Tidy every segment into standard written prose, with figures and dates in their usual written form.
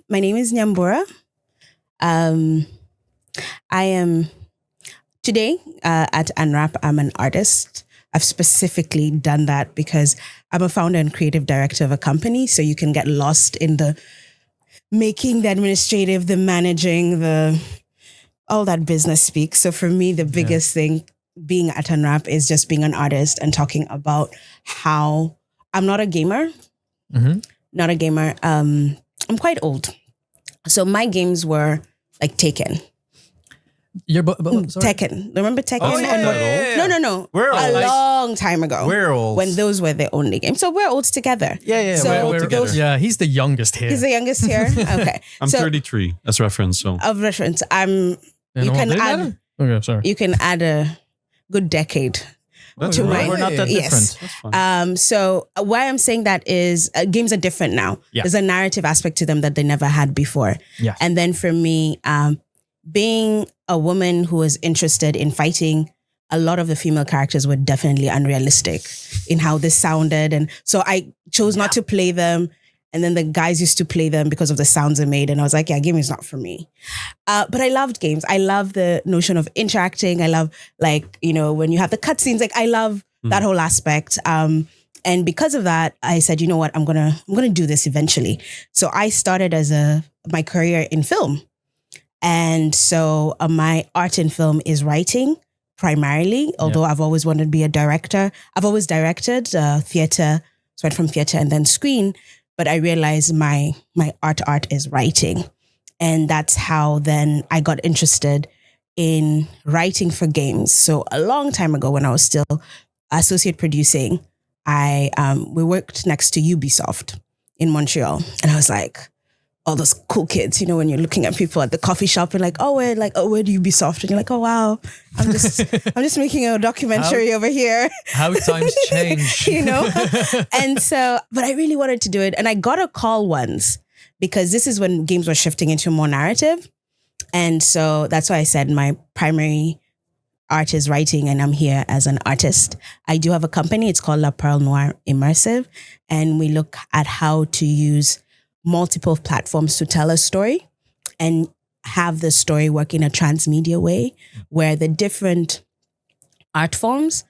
My name is NYAMBURA. I am today at UNWRAP. I'm an artist. I've specifically done that because I'm a founder and creative director of a company. So you can get lost in the making, the administrative, the managing, all that business speak. So for me, the biggest thing being at UNWRAP is just being an artist and talking about how I'm not a gamer. Not a gamer. I'm quite old. So my games were like Taken. Tekken. Remember Tekken? Oh, yeah. No. We're a old. long time ago. We're old. When those were the only games. So we're old together. Yeah. So we're old together. Yeah, he's the youngest here. He's the youngest here? Okay. I'm 33 as reference. So Of reference, you can add a good decade. that's to all right. my- We're not that Yes. different. That's fine. So why I'm saying that is games are different now. Yeah. There's a narrative aspect to them that they never had before. Yeah. And then for me, being a woman who was interested in fighting, a lot of the female characters were definitely unrealistic in how they sounded. And so I chose not to play them. And then the guys used to play them because of the sounds they made. And I was like, yeah, game is not for me. But I loved games. I love the notion of interacting. I love when you have the cutscenes, I love that whole aspect. And because of that, I said, you know what, I'm gonna do this eventually. So I started my career in film. And so my art in film is writing primarily, although I've always wanted to be a director. I've always directed theater. So I went from theater and then screen. But I realized my art is writing. And that's how then I got interested in writing for games. So a long time ago when I was still associate producing, we worked next to Ubisoft in Montreal. And I was like, all those cool kids, when you're looking at people at the coffee shop and where do Ubisoft? And you're like, oh wow, I'm just making a documentary over here. How times change. And so, but I really wanted to do it. And I got a call once because this is when games were shifting into more narrative. And so that's why I said my primary art is writing and I'm here as an artist. I do have a company. It's called La Perle Noire Immersive. And we look at how to use multiple platforms to tell a story and have the story work in a transmedia way where the different art forms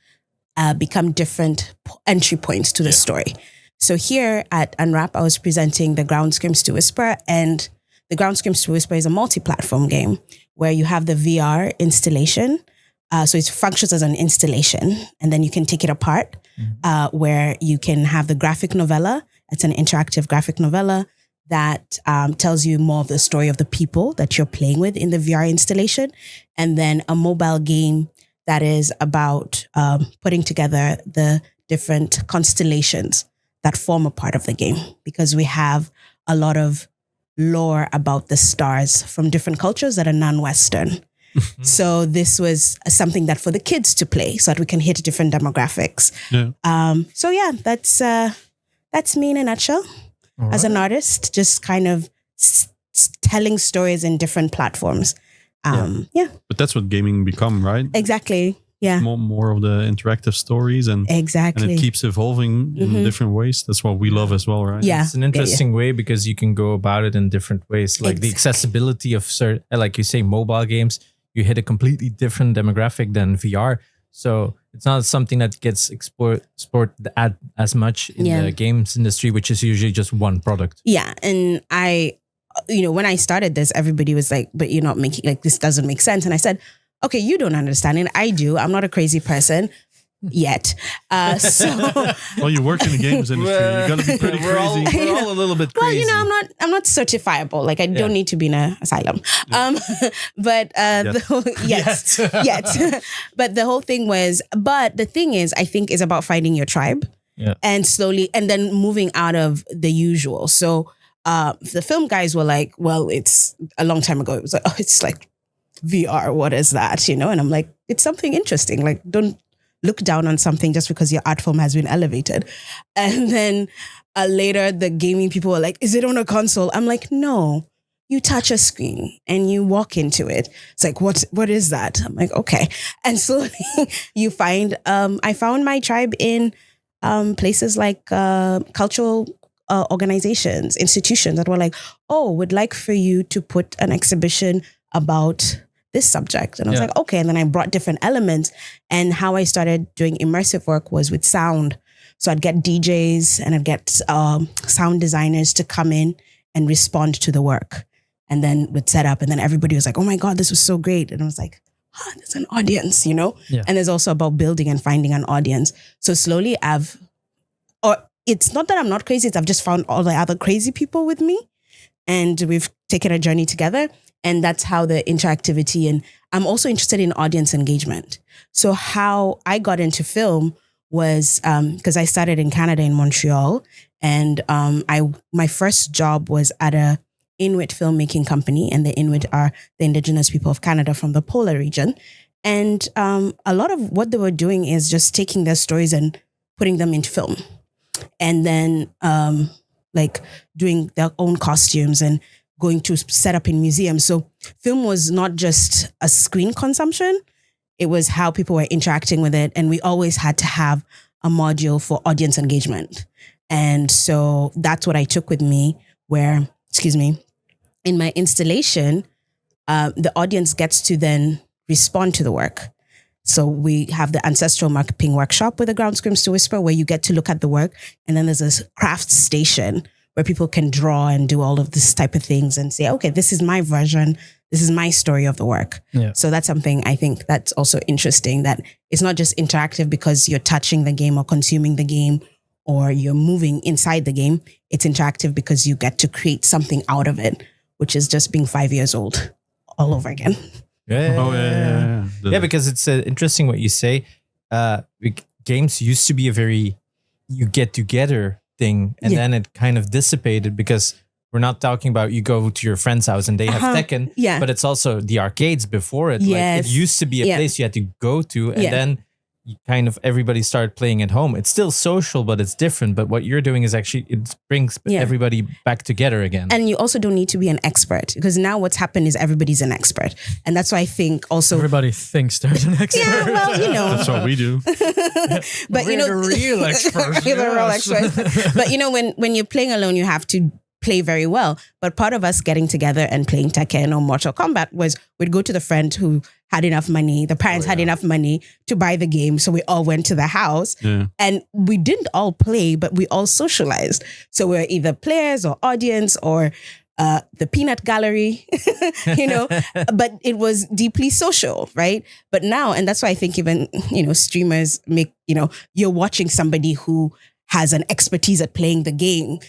become different entry points to the story. So here at UNWRAP, I was presenting the Ground Screams to Whisper, and the Ground Screams to Whisper is a multi-platform game where you have the VR installation. So it functions as an installation, and then you can take it apart where you can have the graphic novella. It's an interactive graphic novella that tells you more of the story of the people that you're playing with in the VR installation. And then a mobile game that is about putting together the different constellations that form a part of the game, because we have a lot of lore about the stars from different cultures that are non-Western. So this was something that for the kids to play so that we can hit different demographics. That's me in a nutshell. As an artist, just kind of telling stories in different platforms. But that's what gaming become, right? Exactly. Yeah. More of the interactive stories and it keeps evolving in different ways. That's what we love as well, right? Yeah. It's an interesting way because you can go about it in different ways. Like the accessibility of certain, like you say, mobile games, you hit a completely different demographic than VR. So it's not something that gets explored as much in the games industry, which is usually just one product. Yeah. And when I started this, everybody was like, but you're not making, this doesn't make sense. And I said, okay, you don't understand it. I do. I'm not a crazy person yet. Well, you work in the games industry. You got to be pretty crazy. We're all a little bit crazy. Well, I'm not certifiable. I don't need to be in an asylum. But yet. But the whole thing was, but the thing is, I think is about finding your tribe and slowly, and then moving out of the usual. So the film guys were like, well, it's a long time ago. It was like, oh, it's like VR. What is that? And I'm like, it's something interesting. Don't look down on something just because your art form has been elevated. And then later the gaming people were like, is it on a console? I'm like, no, you touch a screen and you walk into it. It's like, what is that? I'm like, okay. And slowly you find, I found my tribe in places like cultural organizations, institutions that were like, oh, we'd like for you to put an exhibition about this subject. And I was like, okay. And then I brought different elements. And how I started doing immersive work was with sound. So I'd get DJs and I'd get sound designers to come in and respond to the work. And then would set up. And then everybody was like, oh my God, this was so great. And I was like, there's an audience, you know? Yeah. And there's also about building and finding an audience. So slowly it's not that I'm not crazy, it's I've just found all the other crazy people with me. And we've taken a journey together. And that's how the interactivity, and I'm also interested in audience engagement. So how I got into film was because I started in Canada, in Montreal. And my first job was at a Inuit filmmaking company, and the Inuit are the Indigenous people of Canada from the polar region. And a lot of what they were doing is just taking their stories and putting them into film, and then like doing their own costumes and going to set up in museums. So film was not just a screen consumption, it was how people were interacting with it. And we always had to have a module for audience engagement. And so that's what I took with me, where, in my installation, the audience gets to then respond to the work. So we have the ancestral mapping workshop with the ground screams to whisper, where you get to look at the work. And then there's this craft station where people can draw and do all of this type of things and say, okay, this is my version. This is my story of the work. Yeah. So that's something I think that's also interesting, that it's not just interactive because you're touching the game or consuming the game or you're moving inside the game. It's interactive because you get to create something out of it, which is just being 5 years old all over again. Yeah. Because it's interesting what you say. Games used to be a very you get together thing, and then it kind of dissipated because we're not talking about you go to your friend's house and they have Tekken, but it's also the arcades before it. Yes. Like it used to be a place you had to go to, and then you kind of everybody started playing at home. It's still social, but it's different. But what you're doing is actually, it brings everybody back together again. And you also don't need to be an expert, because now what's happened is everybody's an expert. And that's why I think also... Everybody thinks there's an expert. Yeah, well, you know. That's what we do. But we're the real experts. We're the real experts. But you know, when you're playing alone, you have to play very well. But part of us getting together and playing Tekken or Mortal Kombat was we'd go to the friend who had enough money. The parents had enough money to buy the game. So we all went to the house and we didn't all play, but we all socialized. So we were either players or audience or the peanut gallery, you know, but it was deeply social, right? But now, and that's why I think even, you know, streamers make, you know, you're watching somebody who has an expertise at playing the game.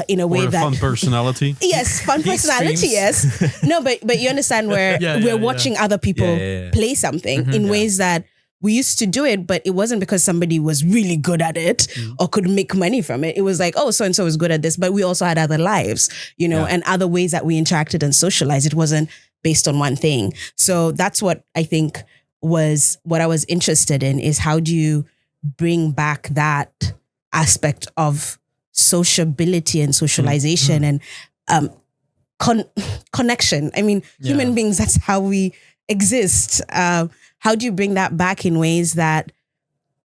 In a way or that fun personality. Yes, fun personality. Yes, no, but you understand where we're watching other people play something in ways that we used to do it, but it wasn't because somebody was really good at it or could make money from it. It was like, oh, so and so was good at this, but we also had other lives, you know, and other ways that we interacted and socialized. It wasn't based on one thing. So that's what I think was what I was interested in, is how do you bring back that aspect of sociability and socialization and connection. I mean, human beings, that's how we exist. How do you bring that back in ways that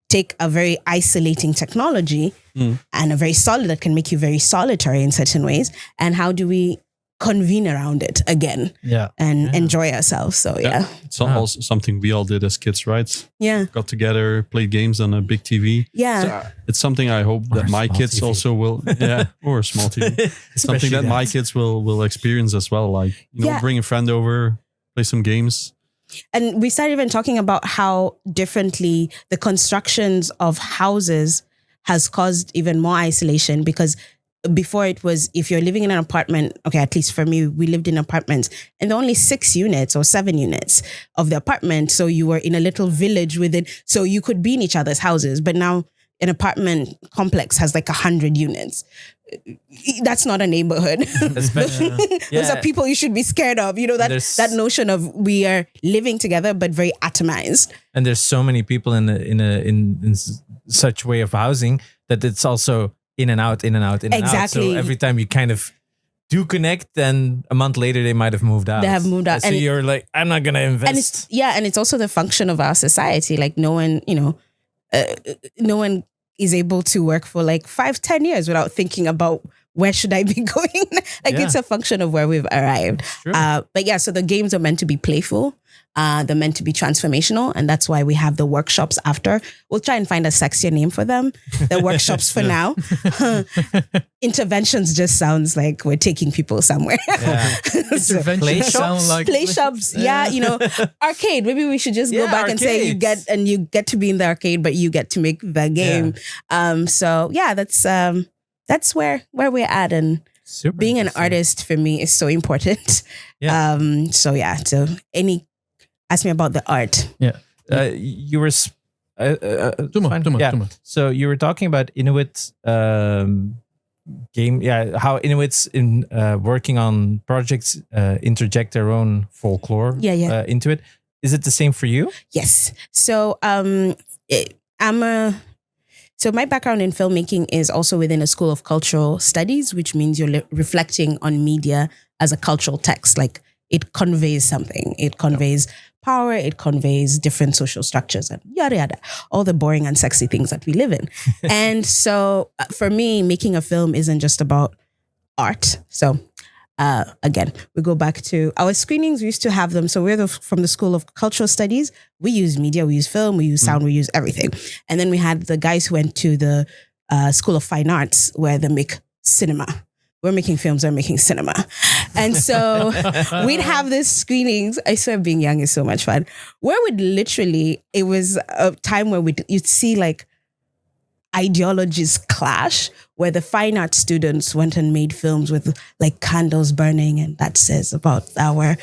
take a very isolating technology and a very solid, that can make you very solitary in certain ways, and how do we convene around it again and enjoy ourselves? So it's also something we all did as kids, right? Got together, played games on a big TV. So it's something I hope that my kids also will or a small TV. Something that my kids will experience as well, like, you know, bring a friend over, play some games. And we started even talking about how differently the constructions of houses has caused even more isolation, because before it was, if you're living in an apartment, okay, at least for me, we lived in apartments and there were only 6 units or 7 units of the apartment. So you were in a little village within, so you could be in each other's houses. But now an apartment complex has like 100 units. That's not a neighborhood. Those are people you should be scared of. You know, that notion of we are living together, but very atomized. And there's so many people in such way of housing that it's also in and out. So every time you kind of do connect, then a month later they might have moved out. They have moved out. So and you're like, I'm not going to invest. And it's also the function of our society. Like no one is able to work for like 5-10 years without thinking about where should I be going. It's a function of where we've arrived. But yeah, so the games are meant to be playful. They're meant to be transformational, and that's why we have the workshops after. We'll try and find a sexier name for them. The workshops for now. Interventions just sounds like we're taking people somewhere. Interventions sound like play shops. Yeah, arcade. Maybe we should just go back and say you get to be in the arcade, but you get to make the game. So yeah, that's where we're at, and being an artist for me is so important. So ask me about the art. You were So you were talking about Inuit game. How Inuits in working on projects interject their own folklore into it. Is it the same for you? Yes. So So my background in filmmaking is also within a school of cultural studies, which means you're reflecting on media as a cultural text. Like it conveys something. It conveys power. It conveys different social structures and yada, yada. All the boring and sexy things that we live in. And so for me, making a film isn't just about art. So again, we go back to our screenings. We used to have them. So we're from the School of Cultural Studies. We use media, we use film, we use sound, we use everything. And then we had the guys who went to the School of Fine Arts where they make cinema. We're making films, they're making cinema. And so we'd have these screenings. I swear being young is so much fun. Where we'd literally, it was a time where you'd see like ideologies clash, where the fine arts students went and made films with like candles burning, and that says about our,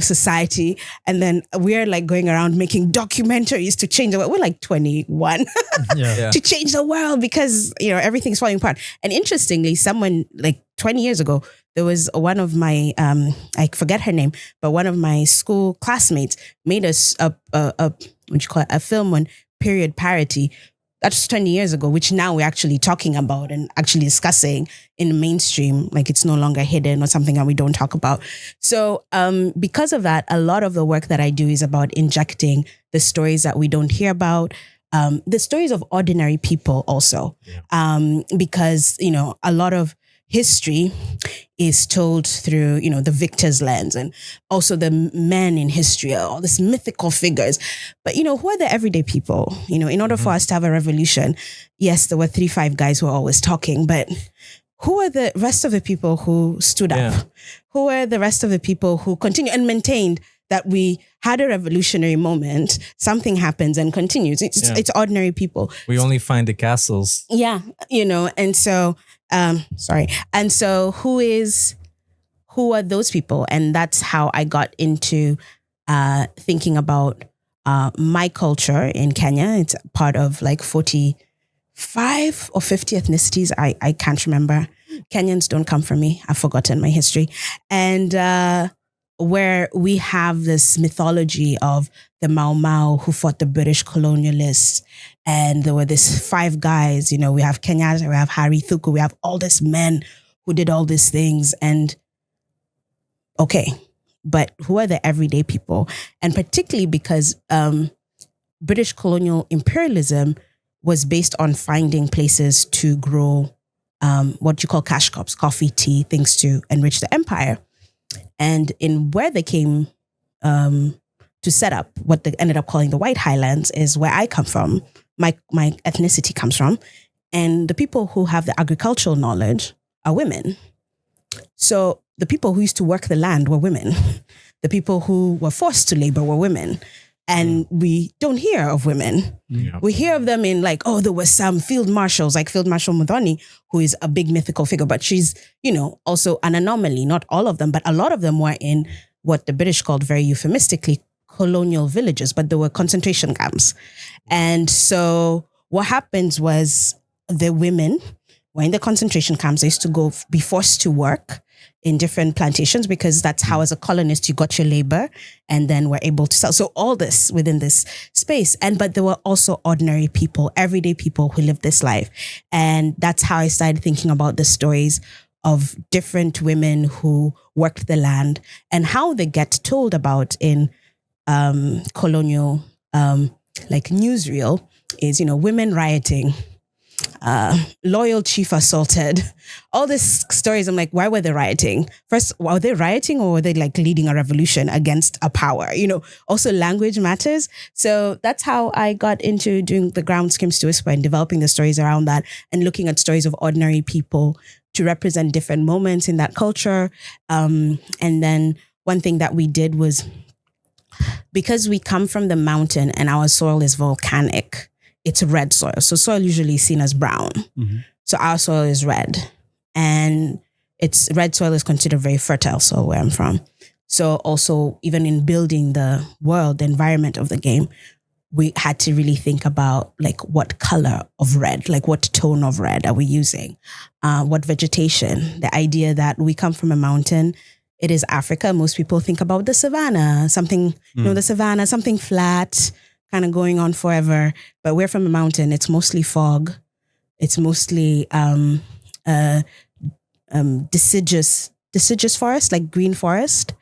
society. And then we're like going around making documentaries to change the world. We're like 21 to change the world because, everything's falling apart. And interestingly, someone like 20 years ago, there was one of my, I forget her name, but one of my school classmates made us a film on period parity. That's 20 years ago, which now we're actually talking about and actually discussing in the mainstream. Like it's no longer hidden or something that we don't talk about. So because of that, a lot of the work that I do is about injecting the stories that we don't hear about, the stories of ordinary people also. Because, a lot of history is told through, the victor's lens, and also the men in history, all these mythical figures. But, who are the everyday people? In order for us to have a revolution, yes, there were 3-5 guys who were always talking, but who are the rest of the people who stood up? Who are the rest of the people who continued and maintained that we had a revolutionary moment, something happens and continues? It's ordinary people. We only find the castles. Yeah, and so... And so who are those people? And that's how I got into thinking about my culture in Kenya. It's part of like 45 or 50 ethnicities. I can't remember. Kenyans don't come from me. I've forgotten my history. And where we have this mythology of the Mau Mau who fought the British colonialists. And there were these 5 guys, we have Kenyatta, we have Harry Thuku, we have all these men who did all these things. And okay, but who are the everyday people? And particularly because British colonial imperialism was based on finding places to grow what you call cash crops, coffee, tea, things to enrich the empire. And in where they came to set up what they ended up calling the White Highlands is where I come from. My ethnicity comes from. And the people who have the agricultural knowledge are women. So the people who used to work the land were women. The people who were forced to labor were women. And we don't hear of women. Yeah. We hear of them in like, there were some field marshals, like Field Marshal Muthoni, who is a big mythical figure, but she's, also an anomaly. Not all of them, but a lot of them were in what the British called very euphemistically colonial villages, but there were concentration camps. And so what happens was the women were in the concentration camps. They used to be forced to work in different plantations because that's how, as a colonist, you got your labor and then were able to sell. So all this within this space. But there were also ordinary people, everyday people who lived this life. And that's how I started thinking about the stories of different women who worked the land and how they get told about in colonial like newsreel is, women rioting, loyal chief assaulted. All these stories, I'm like, why were they rioting? First, were they rioting or were they like leading a revolution against a power? Also language matters. So that's how I got into doing the ground skims to whisper and developing the stories around that and looking at stories of ordinary people to represent different moments in that culture. And then one thing that we did was, because we come from the mountain and our soil is volcanic, it's red soil. So soil usually is seen as brown. Mm-hmm. So our soil is red. And red soil is considered very fertile soil where I'm from. So also, even in building the world, the environment of the game, we had to really think about like what color of red, like what tone of red are we using? What vegetation? The idea that we come from a mountain. It is Africa. Most people think about the savannah, something, the savannah, something flat, kind of going on forever. But we're from a mountain. It's mostly fog. It's mostly deciduous forest, like green forest,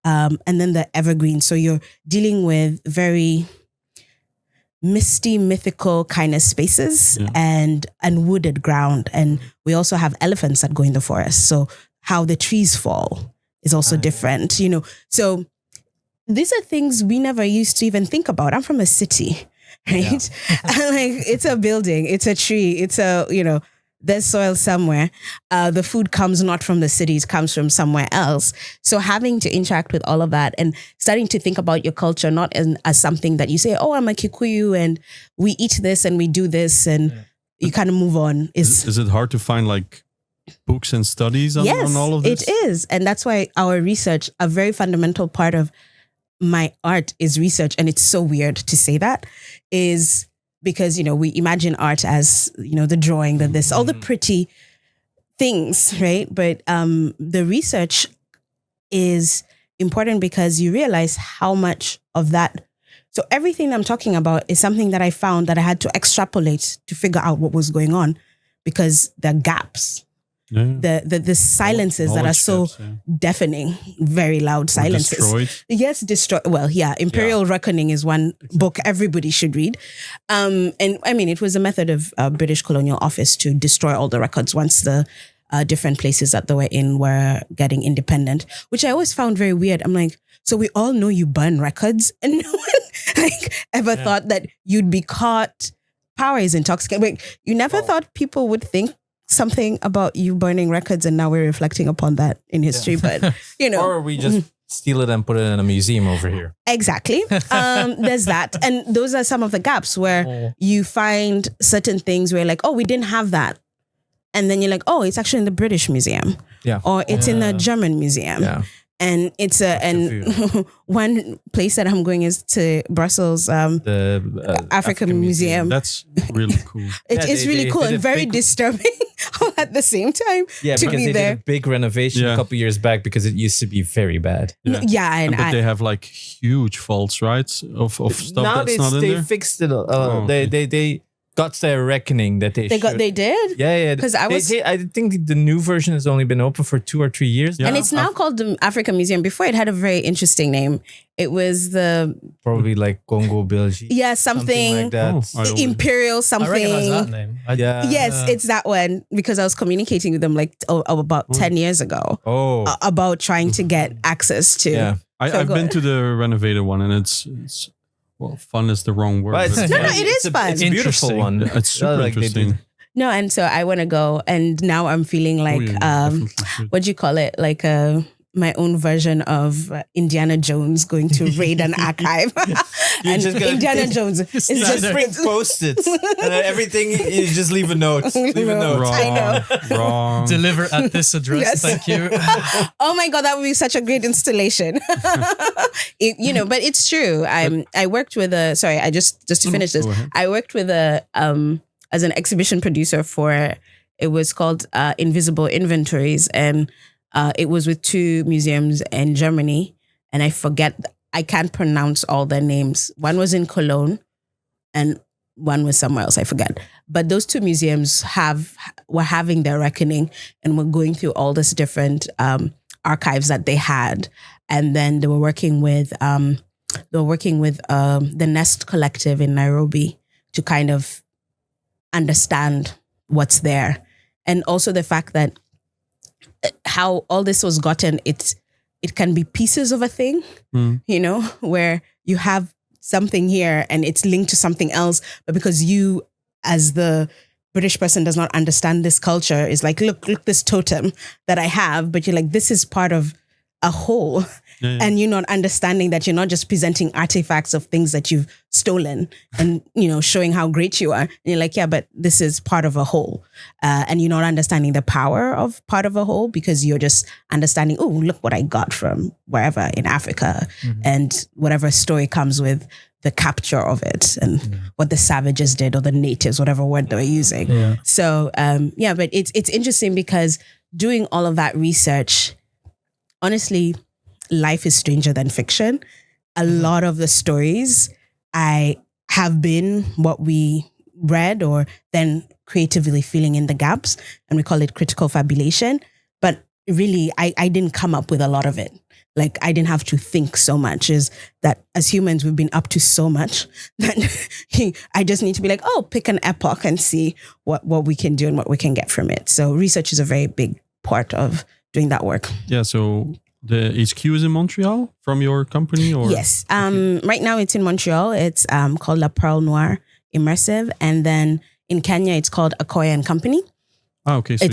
and then the evergreen. So you're dealing with very misty, mythical kind of spaces and wooded ground. And we also have elephants that go in the forest. So how the trees fall is also different, So these are things we never used to even think about. I'm from a city, right? Yeah. And like, it's a building, it's a tree, it's there's soil somewhere. The food comes not from the cities, comes from somewhere else. So having to interact with all of that and starting to think about your culture, not as something that you say, oh, I'm a Kikuyu and we eat this and we do this and you kind of move on. Is it hard to find like books and studies on all of this? It is. And that's why our research, a very fundamental part of my art is research. And it's so weird to say that, is because, we imagine art as, the drawing, all the pretty things, right? But the research is important because you realize how much of that. So everything I'm talking about is something that I found that I had to extrapolate to figure out what was going on, because there are gaps. Yeah. The silences that are so deafening, very loud silences. Destroyed. Yes, destroyed. Well, Imperial Reckoning is one book everybody should read. And I mean, it was a method of British Colonial Office to destroy all the records once the different places that they were in were getting independent, which I always found very weird. I'm like, so we all know you burn records and no one ever thought that you'd be caught. Power is intoxicating. Wait, you never thought people would think something about you burning records, and now we're reflecting upon that in history. But or we just steal it and put it in a museum over here. Exactly. There's that, and those are some of the gaps where you find certain things where like, oh, we didn't have that, and then you're like, oh, it's actually in the British Museum, or it's in the German museum. Yeah. And it's one place that I'm going is to Brussels, the African Museum. That's really cool. It is really cool and very disturbing all at the same time. Yeah, to because be they did a big renovation a couple years back because it used to be very bad. Yeah, but they have like huge faults, right? Of stuff that's not in there. They fixed it. They got their reckoning that they did? Yeah. Because I think the new version has only been open for 2 or 3 years now. And it's now called the African Museum. Before it had a very interesting name. It was probably like Congo Belgique. Yeah, something like that. Imperial something. I recognize that name. Yes, it's that one, because I was communicating with them like about 10 years ago. About trying to get access to. Yeah. I've been to the renovated one, and it's well, fun is the wrong word. But it is fun. It's a beautiful one. It's super interesting. No, and so I want to go, and now I'm feeling like, what do you call it? Like my own version of Indiana Jones going to raid an archive. And Indiana Jones is just print Post-its and then everything. You just leave a note. Wrong, I know. Wrong. Deliver at this address. Yes. Thank you. Oh my God, that would be such a great installation. But it's true. I worked with just to finish this. I worked with as an exhibition producer for, it was called Invisible Inventories, and it was with 2 museums in Germany, and I can't pronounce all their names. One was in Cologne and one was somewhere else, I forget. But those 2 museums were having their reckoning and were going through all this different archives that they had. And then they were working with the Nest Collective in Nairobi to kind of understand what's there. And also the fact that how all this was gotten, it can be pieces of a thing, you know, where you have something here and it's linked to something else, but because you as the British person does not understand this culture, is like, look this totem that I have, but you're like, this is part of a whole. Yeah. And you're not understanding that you're not just presenting artifacts of things that you've stolen and, you know, showing how great you are. And you're like, yeah, but this is part of a whole. And you're not understanding the power of part of a whole because you're just understanding, oh, look what I got from wherever in Africa, and whatever story comes with the capture of it and what the savages did, or the natives, whatever word they were using. Yeah. So, but it's interesting because doing all of that research, honestly, life is stranger than fiction. A lot of the stories have been what we read, or then creatively filling in the gaps, and we call it critical fabulation. But really, I didn't come up with a lot of it. Like, I didn't have to think so much. Is that as humans, we've been up to so much that I just need to be like, oh, pick an epoch and see what we can do and what we can get from it. So research is a very big part of doing that work. Yeah, so the HQ is in Montreal from your company, or? Yes. Right now it's in Montreal. It's called La Pearl Noire Immersive. And then in Kenya, it's called Akoya & Company. Oh, okay. So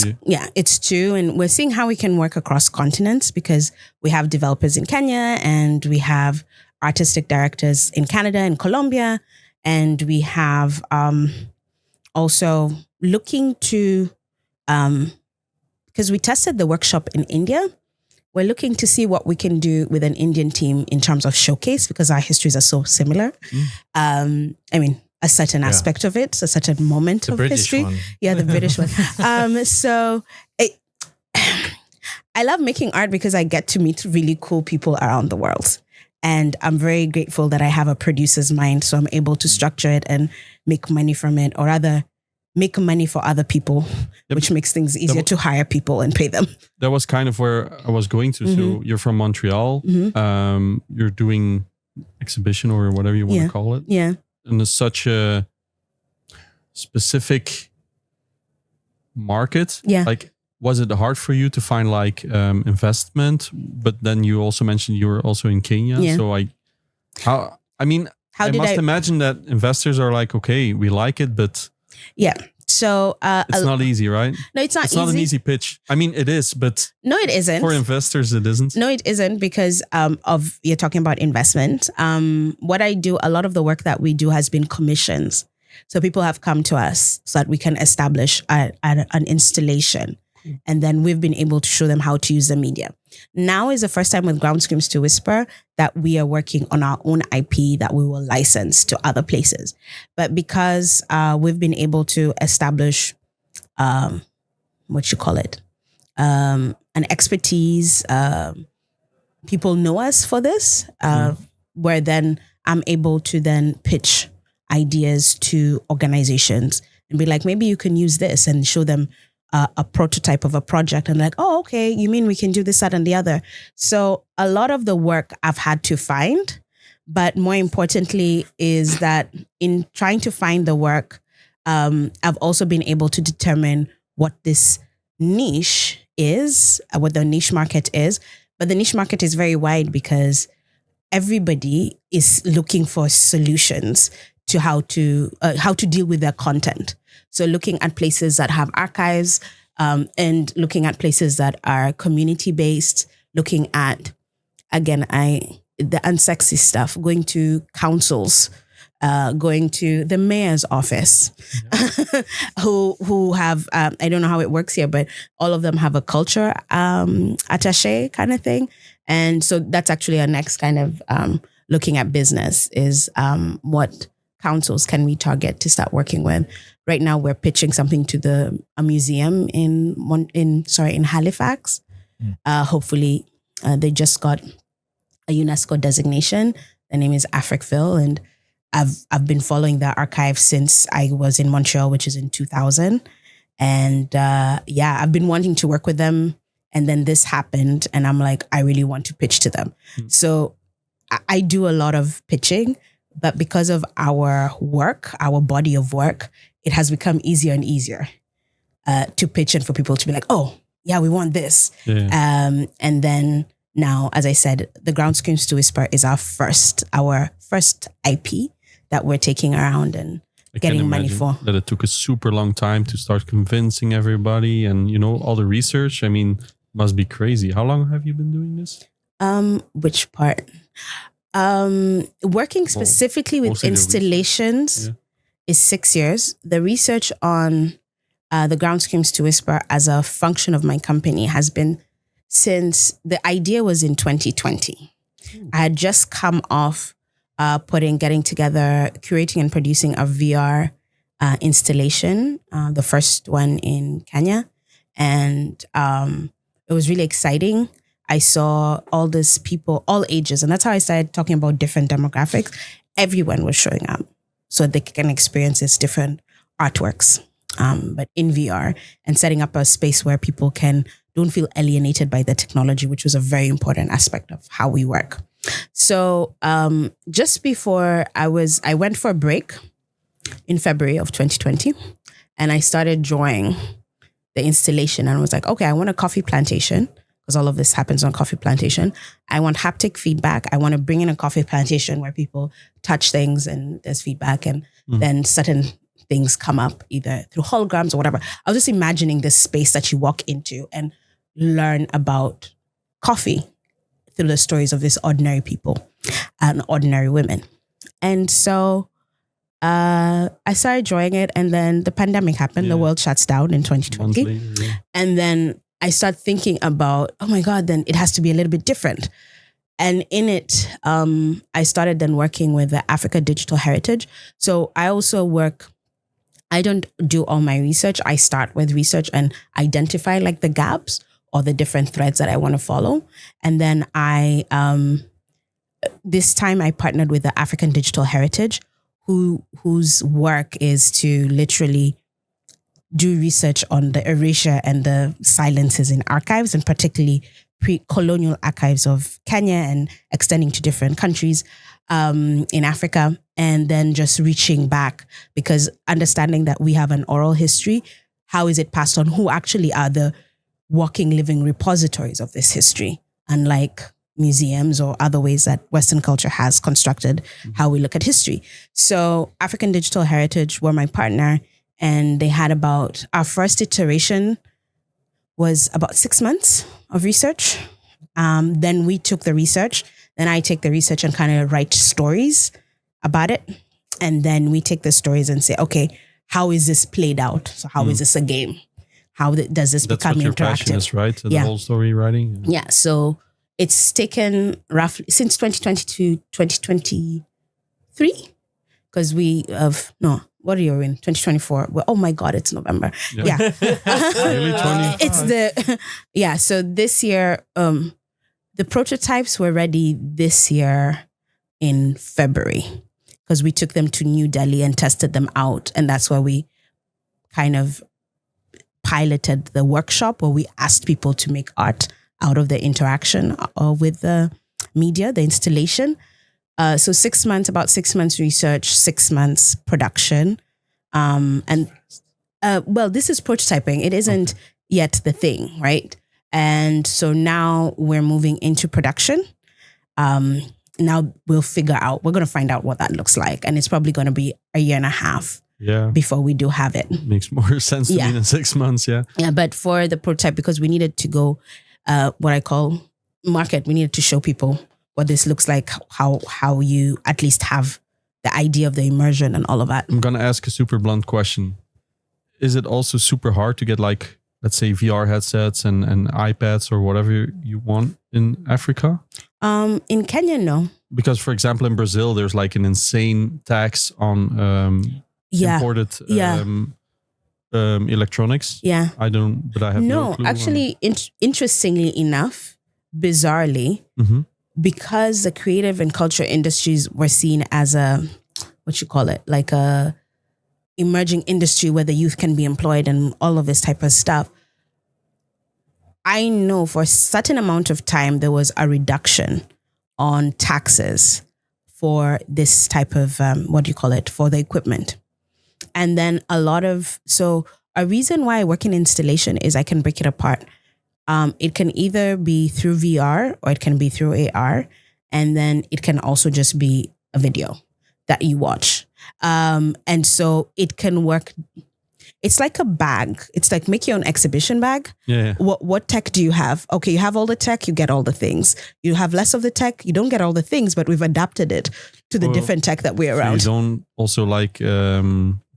it's two. And we're seeing how we can work across continents, because we have developers in Kenya and we have artistic directors in Canada and Colombia. And we have also looking to, because we tested the workshop in India, we're looking to see what we can do with an Indian team in terms of showcase, because our histories are so similar. I mean, a certain aspect of it, a certain moment of British history. One. Yeah, the British one. I love making art because I get to meet really cool people around the world. And I'm very grateful that I have a producer's mind, so I'm able to structure it and make money from it, or rather make money for other people, which makes things easier to hire people and pay them. That was kind of where I was going to. So you're from Montreal. You're doing exhibition or whatever you want to call it. Yeah. And it's such a specific market. Yeah. Like, was it hard for you to find like investment? But then you also mentioned you were also in Kenya. Yeah. So I must imagine that investors are like, okay, we like it, but yeah. So it's not easy, right? No, it's not. It's not an easy pitch. I mean, it is, but no, it isn't. For investors, it isn't. No, it isn't, because you're talking about investment. What I do, a lot of the work that we do has been commissions. So people have come to us so that we can establish an installation, and then we've been able to show them how to use the media. Now is the first time with Ground Screams to Whisper that we are working on our own IP that we will license to other places. But because we've been able to establish, an expertise, people know us for this, where then I'm able to then pitch ideas to organizations and be like, maybe you can use this, and show them a prototype of a project, and like, oh, okay, you mean we can do this, that, and the other. So a lot of the work I've had to find, but more importantly is that in trying to find the work, I've also been able to determine what this niche is, what the niche market is. But the niche market is very wide because everybody is looking for solutions to how to deal with their content. So looking at places that have archives, and looking at places that are community-based, looking at, again, the unsexy stuff, going to councils, going to the mayor's office, who have, I don't know how it works here, but all of them have a culture attaché kind of thing. And so that's actually our next kind of looking at business is what councils can we target to start working with. Right now, we're pitching something to a museum in Halifax. Hopefully, they just got a UNESCO designation. The name is Africville, and I've been following the archive since I was in Montreal, which is in 2000. And I've been wanting to work with them. And then this happened, and I'm like, I really want to pitch to them. So I do a lot of pitching, but because of our work, our body of work, it has become easier and easier. to pitch and for people to be like, oh, yeah, we want this. Yeah. And then now, as I said, the Ground Screams to Whisper is our first IP that we're taking around and getting money for. That it took a super long time to start convincing everybody, and all the research. I mean, must be crazy. How long have you been doing this? Which part? Working specifically with installations is 6 years. The research on the Ground Screams to Whisper as a function of my company has been since the idea was in 2020. I had just come off getting together, curating and producing a VR installation, the first one in Kenya. And it was really exciting. I saw all these people, all ages, and that's how I started talking about different demographics. Everyone was showing up so they can experience these different artworks, but in VR, and setting up a space where people don't feel alienated by the technology, which was a very important aspect of how we work. So just before I went for a break in February of 2020, and I started drawing the installation, and I was like, okay, I want a coffee plantation, because all of this happens on coffee plantation. I want haptic feedback. I want to bring in a coffee plantation where people touch things and there's feedback, and then certain things come up either through holograms or whatever. I was just imagining this space that you walk into and learn about coffee through the stories of these ordinary people and ordinary women. And so I started drawing it, and then the pandemic happened. The world shuts down in 2020. Later, And then I started thinking about, oh my God, then it has to be a little bit different. And in it, I started then working with the Africa Digital Heritage. So I also I don't do all my research. I start with research and identify like the gaps or the different threads that I want to follow. And then this time I partnered with the African Digital Heritage, whose work is to literally do research on the erasure and the silences in archives, and particularly pre-colonial archives of Kenya and extending to different countries in Africa, and then just reaching back, because understanding that we have an oral history, how is it passed on? Who actually are the walking, living repositories of this history, unlike museums or other ways that Western culture has constructed how we look at history. So African Digital Heritage were my partner, and they had our first iteration was about 6 months of research. Then we took the research. Then I take the research and kind of write stories about it. And then we take the stories and say, okay, how is this played out? So how is this a game? How does this become interactive? That's what your passion is, right? The whole story writing? Yeah. So it's taken roughly since 2020 to 2023, because what are you in? 2024. Well, oh my God, it's November. Yeah. Really 25. So this year, the prototypes were ready this year in February, because we took them to New Delhi and tested them out. And that's where we kind of piloted the workshop, where we asked people to make art out of the interaction with the media, the installation. So 6 months, about 6 months research, 6 months production. This is prototyping. It isn't yet the thing, right? And so now we're moving into production. Now we're going to find out what that looks like. And it's probably going to be a year and a half before we do have it. Makes more sense to me than 6 months, Yeah, but for the prototype, because we needed to go, what I call market, we needed to show people what this looks like, how you at least have the idea of the immersion and all of that. I'm going to ask a super blunt question. Is it also super hard to get, like, let's say VR headsets and iPads or whatever you want in Africa? In Kenya, no. Because, for example, in Brazil, there's like an insane tax on imported electronics. Yeah. I have no clue. Actually, interestingly enough, bizarrely, because the creative and culture industries were seen as like a emerging industry where the youth can be employed and all of this type of stuff. I know for a certain amount of time, there was a reduction on taxes for this type of, for the equipment. And then a lot of a reason why I work in installation is I can break it apart. It can either be through VR or it can be through AR. And then it can also just be a video that you watch. And so it can work. It's like a bag. It's like make your own exhibition bag. Yeah. What tech do you have? Okay, you have all the tech, you get all the things. You have less of the tech, you don't get all the things, but we've adapted it to the different tech that we're around. So you don't also like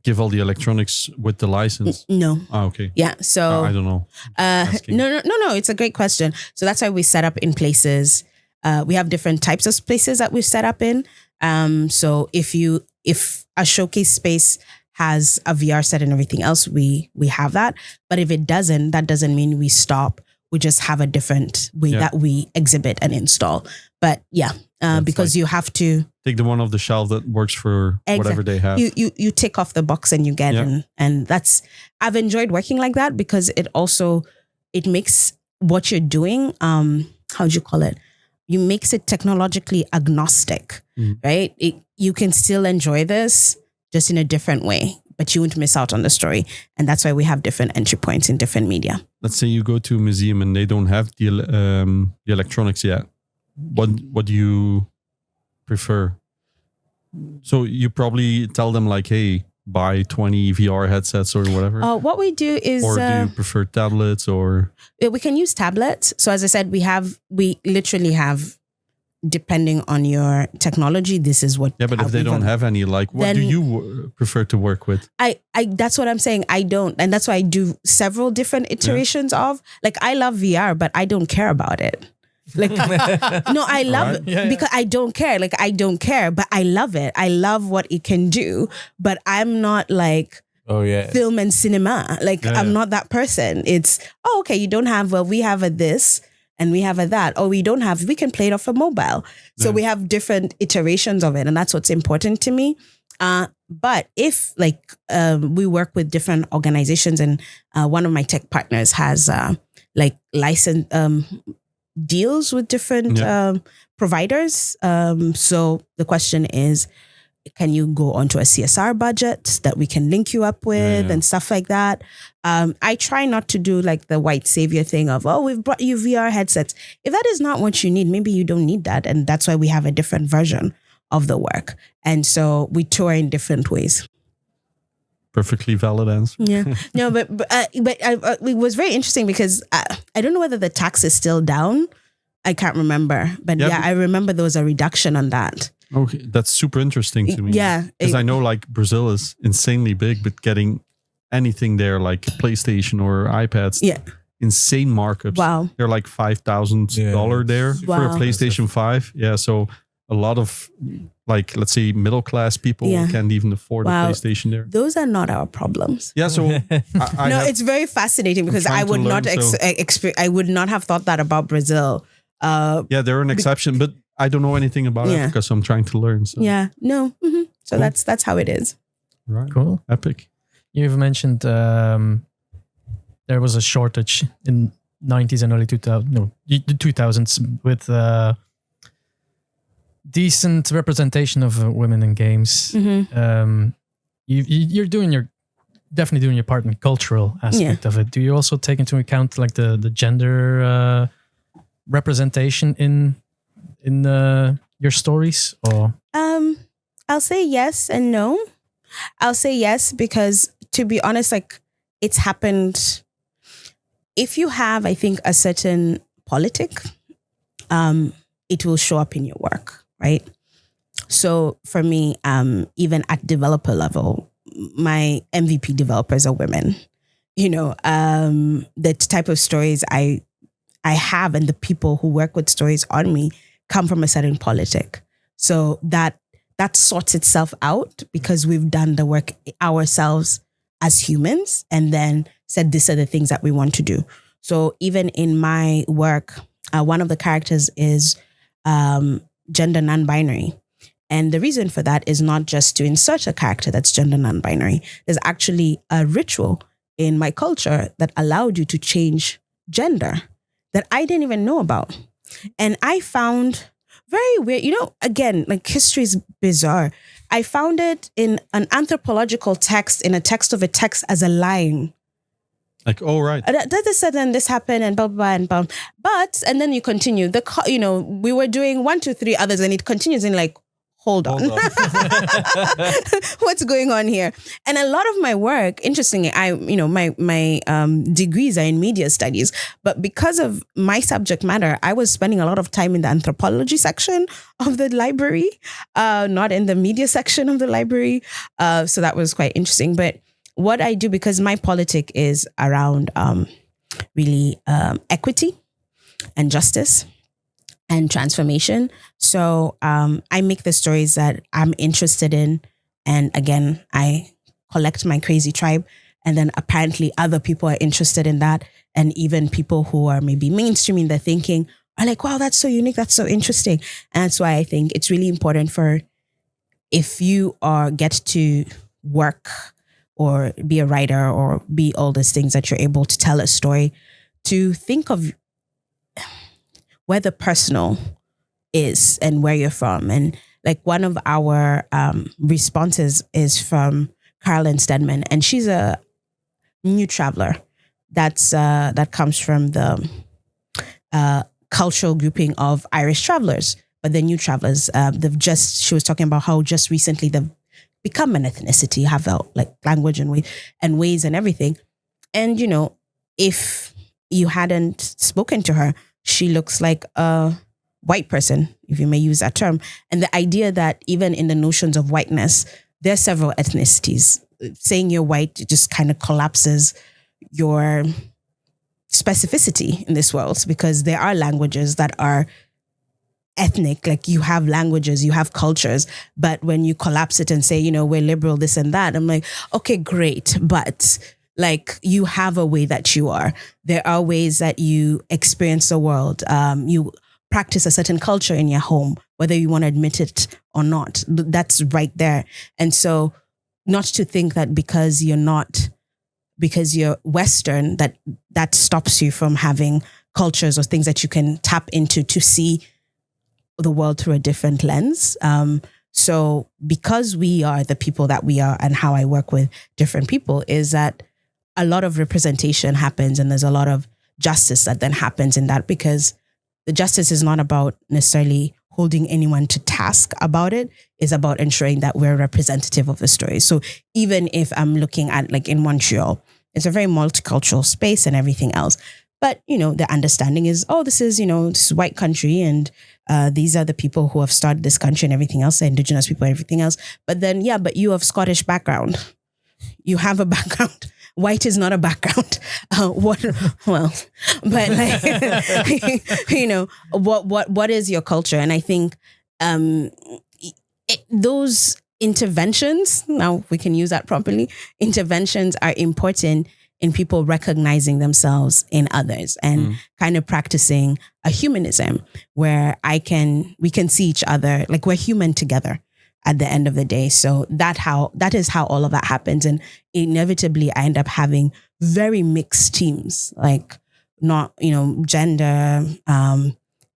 give all the electronics with the license? No. Okay. Yeah. So I don't know. No. It's a great question. So that's why we set up in places. We have different types of spaces that we've set up in. So if a showcase space has a VR set and everything else, we have that. But if it doesn't, that doesn't mean we stop. We just have a different way that we exhibit and install. But because like you have to take the one off the shelf that works for whatever they have. You tick off the box and you get and that's, I've enjoyed working like that because it makes what you're doing, how do you call it? You makes it technologically agnostic, right? You can still enjoy this just in a different way, but you won't miss out on the story. And that's why we have different entry points in different media. Let's say you go to a museum and they don't have the electronics yet. What do you prefer? So you probably tell them like, hey, buy 20 VR headsets or whatever. What we do is... Or do you prefer tablets or... We can use tablets. So as I said, we literally have, depending on your technology, this is what... Yeah, but if they don't have any, like, what do you prefer to work with? That's what I'm saying. I don't. And that's why I do several different iterations of... Like, I love VR, but I don't care about it. Like, no, I love it because I don't care. Like, I don't care, but I love it. I love what it can do, but I'm not like film and cinema. Like, I'm not that person. It's, okay, you don't have, we have a this and we have a that. Or we don't have, we can play it off a mobile. So we have different iterations of it. And that's what's important to me. But if like, we work with different organizations and one of my tech partners has like license, deals with different providers. So the question is, can you go onto a CSR budget that we can link you up with and stuff like that? I try not to do like the white savior thing of, we've brought you VR headsets. If that is not what you need, maybe you don't need that. And that's why we have a different version of the work. And so we tour in different ways. Perfectly valid answer. Yeah. No, but it was very interesting because I don't know whether the tax is still down. I can't remember. But I remember there was a reduction on that. Okay. That's super interesting to me. Yeah. Because I know like Brazil is insanely big, but getting anything there like PlayStation or iPads, insane markups. Wow. They're like $5,000 there for a PlayStation 5. Yeah. So a lot of like, let's say middle class people can't even afford a PlayStation there. Those are not our problems. Yeah. So it's very fascinating because I would not I would not have thought that about Brazil. They're an exception, but I don't know anything about Africa, so I'm trying to learn. So. Yeah. No. Mm-hmm. So cool. That's how it is. Right. Cool. Epic. You've mentioned there was a shortage in 90s and early 2000s with decent representation of women in games. Mm-hmm. You're definitely doing your part in the cultural aspect of it. Do you also take into account like the gender representation in your stories? Or I'll say yes and no. I'll say yes because, to be honest, like it's happened. If you have, I think, a certain politic, it will show up in your work, right? So for me, even at developer level, my MVP developers are women. You know, the type of stories I have and the people who work with stories on me come from a certain politic. So that sorts itself out because we've done the work ourselves as humans and then said these are the things that we want to do. So even in my work, one of the characters is gender non-binary. And the reason for that is not just to insert a character that's gender non-binary. There's actually a ritual in my culture that allowed you to change gender that I didn't even know about. And I found very weird, you know, again, like history is bizarre. I found it in an anthropological text, in a text of a text as a line Like, oh, right. This and this happened and blah, blah, blah, and blah. But, and then you continue. We were doing 1, 2, 3 others and it continues in like, hold on. What's going on here? And a lot of my work, interestingly, my degrees are in media studies, but because of my subject matter, I was spending a lot of time in the anthropology section of the library, not in the media section of the library. So that was quite interesting. But what I do, because my politic is around really equity and justice and transformation. So I make the stories that I'm interested in. And again, I collect my crazy tribe. And then apparently other people are interested in that. And even people who are maybe mainstream in their thinking are like, wow, that's so unique. That's so interesting. And that's why I think it's really important if you get to work or be a writer or be all these things that you're able to tell a story, to think of where the personal is and where you're from. And like one of our responses is from Carolyn Stedman, and she's a new traveler that comes from the cultural grouping of Irish travelers. But the new travelers, she was talking about how just recently they've become an ethnicity, have a like language and ways and everything. And, if you hadn't spoken to her, she looks like a white person, if you may use that term. And the idea that even in the notions of whiteness, there are several ethnicities. Saying you're white just kind of collapses your specificity in this world, because there are languages that are ethnic, like you have languages, you have cultures, but when you collapse it and say, we're liberal, this and that, I'm like, okay, great. But like you have a way that you are. There are ways that you experience the world. You practice a certain culture in your home, whether you want to admit it or not. That's right there. And so not to think that because you're Western, that stops you from having cultures or things that you can tap into to see the world through a different lens. So because we are the people that we are, and how I work with different people is that a lot of representation happens, and there's a lot of justice that then happens in that, because the justice is not about necessarily holding anyone to task about it. It's about ensuring that we're representative of the story. So even if I'm looking at like in Montreal, it's a very multicultural space and everything else. But, the understanding is, this is white country, and these are the people who have started this country and everything else, the indigenous people and everything else. But then, but you have Scottish background. You have a background. White is not a background. What is your culture? And I think those interventions, now we can use that properly, interventions are important in people recognizing themselves in others and kind of practicing a humanism where we can see each other, like we're human together at the end of the day. So that is how all of that happens. And inevitably I end up having very mixed teams, like not, gender,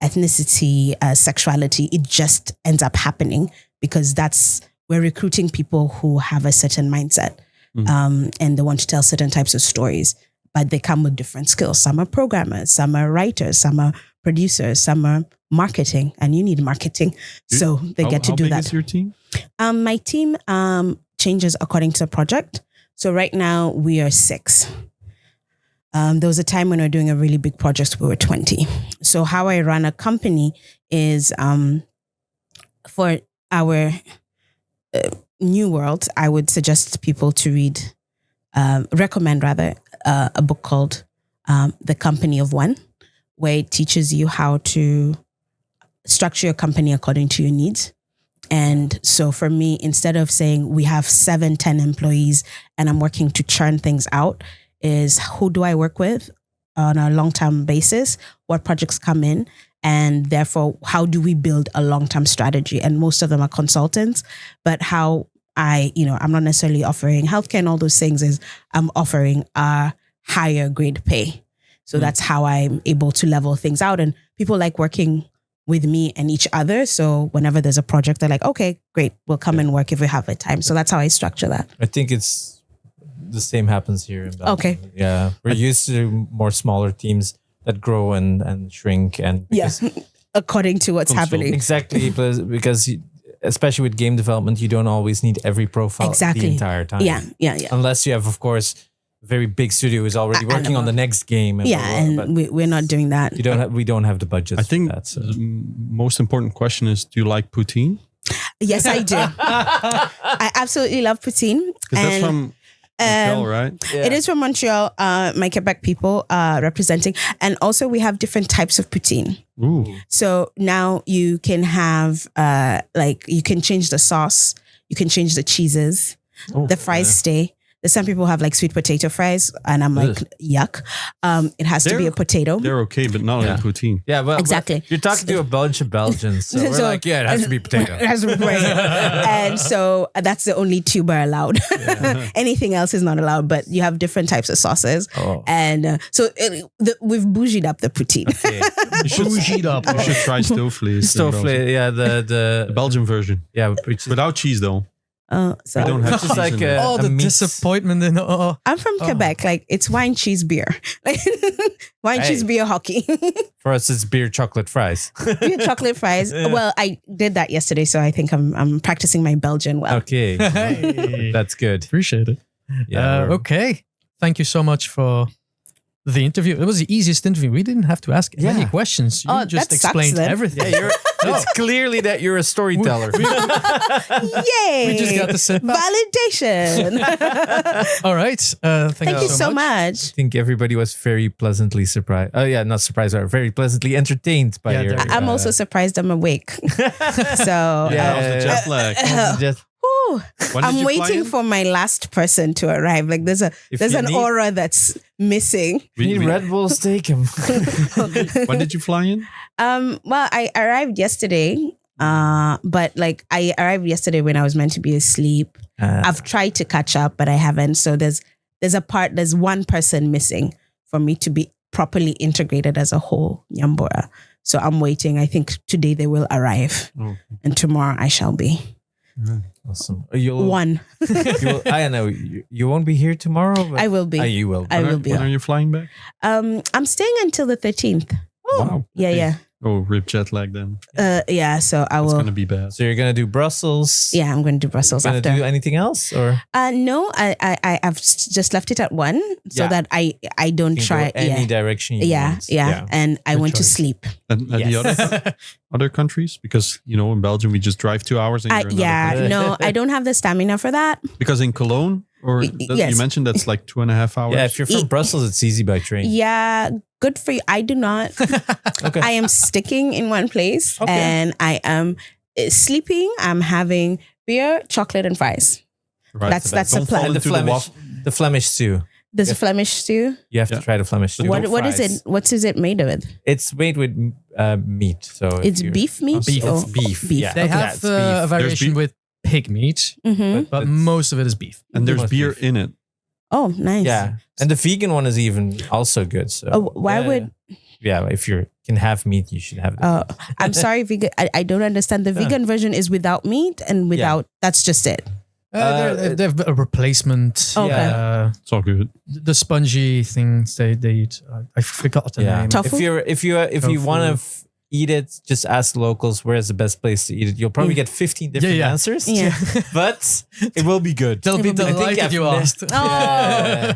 ethnicity, sexuality. It just ends up happening because we're recruiting people who have a certain mindset. And they want to tell certain types of stories, but they come with different skills. Some are programmers, some are writers, some are producers, some are marketing, and you need marketing. So they get to do that. How big is your team? My team changes according to the project. So right now we are 6. There was a time when we were doing a really big project, we were 20. So how I run a company is for our new world, I would suggest people to recommend a book called The Company of One, where it teaches you how to structure your company according to your needs. And so for me, instead of saying we have 7, 10 employees and I'm working to churn things out, is who do I work with on a long-term basis? What projects come in? And therefore, how do we build a long-term strategy? And most of them are consultants, but how I'm not necessarily offering healthcare and all those things, is I'm offering a higher grade pay. So that's how I'm able to level things out. And people like working with me and each other. So whenever there's a project, they're like, okay, great, we'll come and work if we have the time. So that's how I structure that. I think it's the same happens here in Belgium. Okay. Yeah, we're used to more smaller teams that grow and shrink, and according to what's happening. Exactly, because especially with game development, you don't always need every profile the entire time. Yeah. Unless you have, of course, a very big studio who's already working on the next game. And we're not doing that. We don't have the budget. I think the most important question is: do you like poutine? Yes, I do. I absolutely love poutine. Because that's from Montreal, right? Yeah. It is from Montreal. My Quebec people representing, and also we have different types of poutine. Ooh. So now you can have you can change the sauce, you can change the cheeses, the fries stay. There's some people have like sweet potato fries, and I'm like, yuck. It has to be a potato. They're okay, but not like poutine. Yeah, well, exactly. You're talking to a bunch of Belgians, so we're like, it has to be potato. It has to be potato. And so that's the only tube are allowed. Anything else is not allowed, but you have different types of sauces. Oh. And we've bougied up the poutine. Okay. You should try Stouflé. Stouflé, yeah, the Belgian version. Yeah, without cheese though. So we don't have just like the disappointment in I'm from Quebec, like it's wine, cheese, beer. Like wine, cheese, beer, hockey. For us it's beer, chocolate, fries. Beer, chocolate, fries. Well, I did that yesterday, so I think I'm practicing my Belgian well. Okay. Hey. That's good. Appreciate it. Yeah. Okay. Thank you so much for the interview. It was the easiest interview. We didn't have to ask any questions. You just explained everything. Yeah, it's clearly that you're a storyteller. Yay! We just got to sit back. Validation. All right. Thank you so much. I think everybody was very pleasantly surprised. Oh yeah, not surprised, but very pleasantly entertained by your... I'm also surprised I'm awake. So... the jet lag. I'm waiting for my last person to arrive. Like there's an aura that's missing. We need Red Bulls, take him. When did you fly in? Well, I arrived yesterday. But like I arrived yesterday when I was meant to be asleep. I've tried to catch up, but I haven't. So there's one person missing for me to be properly integrated as a whole NYAMBURA. So I'm waiting. I think today they will arrive, and tomorrow I shall be. Awesome. One. I don't know. You won't be here tomorrow? But I will be. You will. I will be. When are you flying back? I'm staying until the 13th. Oh, wow. Yeah. Oh, rip jet lag then. So I will. It's gonna be bad. So you're gonna do Brussels. Yeah, I'm gonna do Brussels after. Gonna do anything else or? No, I've just left it at 1 so that I don't try any direction. You want. And I went to sleep. And the other countries, because in Belgium we just drive 2 hours. And no, I don't have the stamina for that. Because in Cologne, you mentioned that's like 2.5 hours. Yeah, if you're from Brussels, it's easy by train. Yeah. Good for you. I do not. Okay. I am sticking in one place and I am sleeping. I'm having beer, chocolate, and fries. Right. That's a plan. The Flemish stew. There's a Flemish stew. You have to try the Flemish stew. What is it? What is it made with? It's made with meat. So it's beef meat. Beef. Yeah. They have a variation with pig meat, but most of it is beef. And there's beer in it. Oh, nice. Yeah. And the vegan one is even also good. So why would... Yeah, if you can have meat, you should have it. I'm sorry, vegan. I don't understand. The vegan version is without meat and without... That's just it. They have a replacement. Okay. It's all good. The spongy things they eat. I forgot the name. Tofu? If you want to eat it, just ask locals where is the best place to eat it. You'll probably get 15 different answers. Yeah. But it will be good. They'll be delighted if you asked.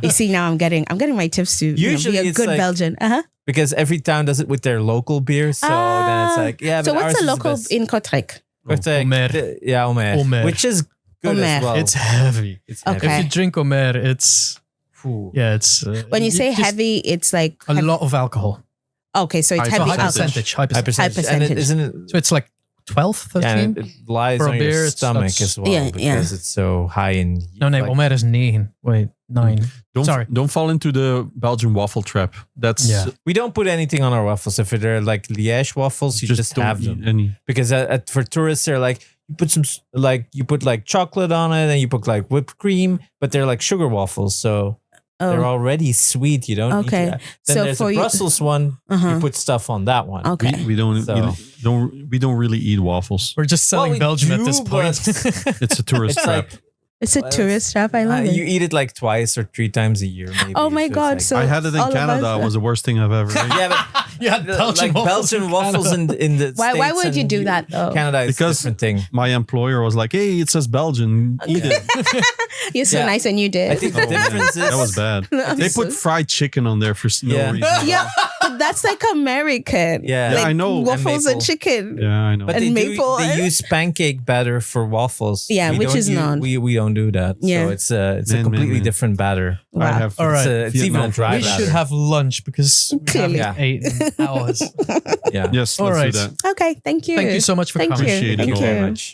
You see, now I'm getting my tips to usually be a good Belgian. Because every town does it with their local beer. So then it's like, So what's the local in Kortrijk? Omer. Which is good as well. It's heavy. Okay. If you drink Omer, it's it's. When you say heavy, it's like a lot of alcohol. Okay, so it's heavy high percentage. High percentage. And isn't it? So it's like 12, 13? Yeah, and it lies on your stomach as well because it's so high in... No, Omer is 9. Wait, 9. Don't fall into the Belgian waffle trap. We don't put anything on our waffles. If they're like Liège waffles, you just have them. Because for tourists, they're like, you put chocolate on it and you put like whipped cream, but they're like sugar waffles. So... They're already sweet. You don't need to. Then there's a Brussels one. You put stuff on that one. Okay. We don't really eat waffles. We're just selling Belgium at this point. It's a tourist trap. It's a tourist trap. I love it. You eat it like twice or 3 times a year. Maybe. Oh my God. Like, so I had it in Canada. It was the worst thing I've ever eaten. yeah, but You had Belgian like waffles Belgian waffles in the why States would you and do that though? Canada is Because a different thing. My employer was like, "Hey, it says Belgian. Eat it." You're so Yeah. nice and you did. I think the difference is That was bad. They put fried chicken on there for no Yeah. reason. yeah, but that's like American. Yeah. Like I know. waffles and maple. chicken. Yeah, I know. But And they maple they and- use pancake batter for waffles. Yeah, We which don't is not. We don't do that. Yeah. So it's a Man, completely man. different batter. Wow. I have All right. It's even a Vietnam dry We batter. should have lunch because we Clearly. haven't ate in hours. Yeah. Yes, All let's right. do that. Okay, thank you. Thank you so much for Thank coming. you. Appreciate it Thank all. you. very much.